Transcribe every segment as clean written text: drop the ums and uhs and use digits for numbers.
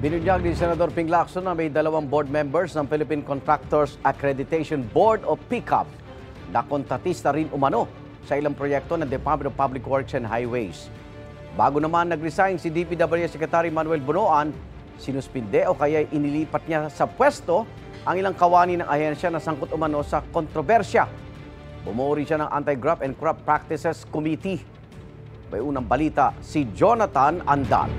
Binunyag ni Senador Ping Lacson na may 2 board members ng Philippine Contractors Accreditation Board o PCAB na kontratista rin umano sa ilang proyekto ng Department of Public Works and Highways. Bago naman nag-resign si DPWH Secretary Manuel Bunoan, sinuspinde o kaya inilipat niya sa pwesto ang ilang kawani ng ahensya na sangkot umano sa kontrobersya. Bumuo rin siya ng Anti-Graft and Corrupt Practices Committee. May unang balita si Jonathan Andal.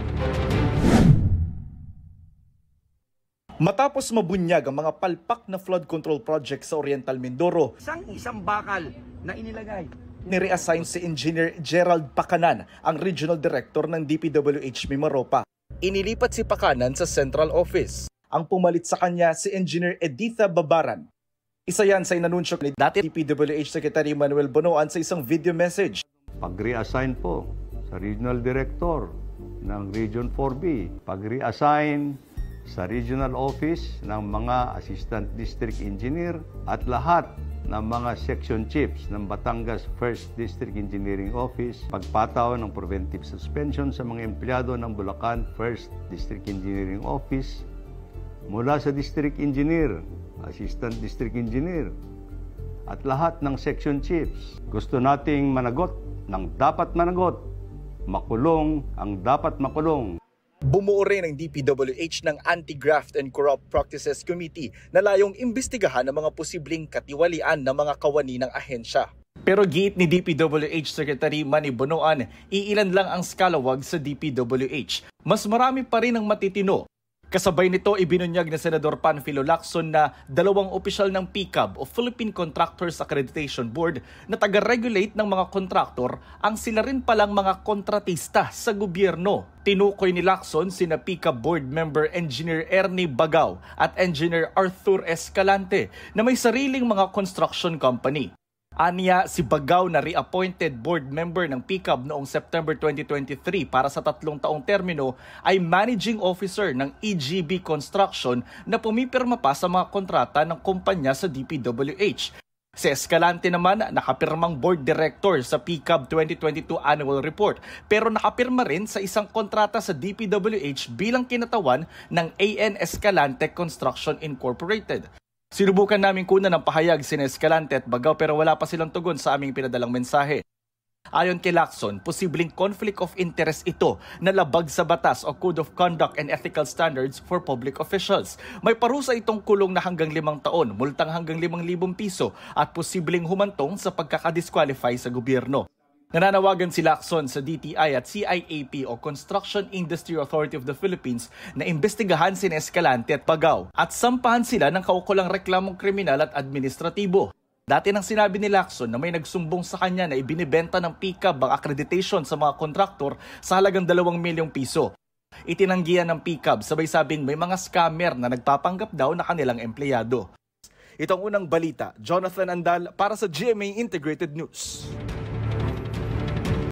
Matapos mabunyag ang mga palpak na flood control project sa Oriental Mindoro, isang bakal na inilagay. Nireassign si Engineer Gerald Pacanan, ang Regional Director ng DPWH Mimaropa. Inilipat si Pacanan sa Central Office. Ang pumalit sa kanya si Engineer Editha Babaran. Isa yan sa inanunsyo ni dati DPWH Secretary Manuel Bunoan sa isang video message. Pag-reassign po sa Regional Director ng Region 4B, pag-reassign sa Regional Office ng mga Assistant District Engineer at lahat ng mga Section Chiefs ng Batangas 1st District Engineering Office, pagpataw ng preventive suspension sa mga empleyado ng Bulacan 1st District Engineering Office mula sa District Engineer, Assistant District Engineer at lahat ng Section Chiefs. Gusto nating managot ng dapat managot, makulong ang dapat makulong. Bumuo rin ang DPWH ng Anti-Graft and Corrupt Practices Committee na layong imbestigahan ang mga posibleng katiwalian ng mga kawani ng ahensya. Pero giit ni DPWH Secretary Manny Bunoan, iilan lang ang skalawag sa DPWH. Mas marami pa rin ang matitino. Kasabay nito, ibinunyag ni Senador Panfilo Lacson na 2 opisyal ng PCAB o Philippine Contractors Accreditation Board na taga-regulate ng mga kontraktor ang sila rin palang mga kontratista sa gobyerno. Tinukoy ni Lacson sina PCAB Board Member Engineer Ernie Bagaw at Engineer Arthur Escalante na may sariling mga construction company. Aniya, si Bagaw na reappointed board member ng PCAB noong September 2023 para sa 3 taong termino ay managing officer ng EGB Construction na pumipirma pa sa mga kontrata ng kumpanya sa DPWH. Si Escalante naman nakapirmang board director sa PCAB 2022 Annual Report pero nakapirma rin sa isang kontrata sa DPWH bilang kinatawan ng AN Escalante Construction Incorporated. Sinubukan namin kunan ng pahayag si Escalante at Bagaw pero wala pa silang tugon sa aming pinadalang mensahe. Ayon kay Lacson, posibleng conflict of interest ito na labag sa batas o Code of Conduct and Ethical Standards for Public Officials. May parusa itong kulong na hanggang 5 taon, multang hanggang 5,000 piso at posibleng humantong sa pagkakadisqualify sa gobyerno. Nananawagan si Lacson sa DTI at CIAP o Construction Industry Authority of the Philippines na imbestigahan si Escalante at Bagaw at sampahan sila ng kaukulang reklamong kriminal at administratibo. Dati nang sinabi ni Lacson na may nagsumbong sa kanya na ibinibenta ng PCAB ang accreditation sa mga kontraktor sa halagang 2 milyong piso. Itinanggihan ng PCAB sabay sabing may mga scammer na nagpapanggap daw na kanilang empleyado. Itong unang balita, Jonathan Andal para sa GMA Integrated News.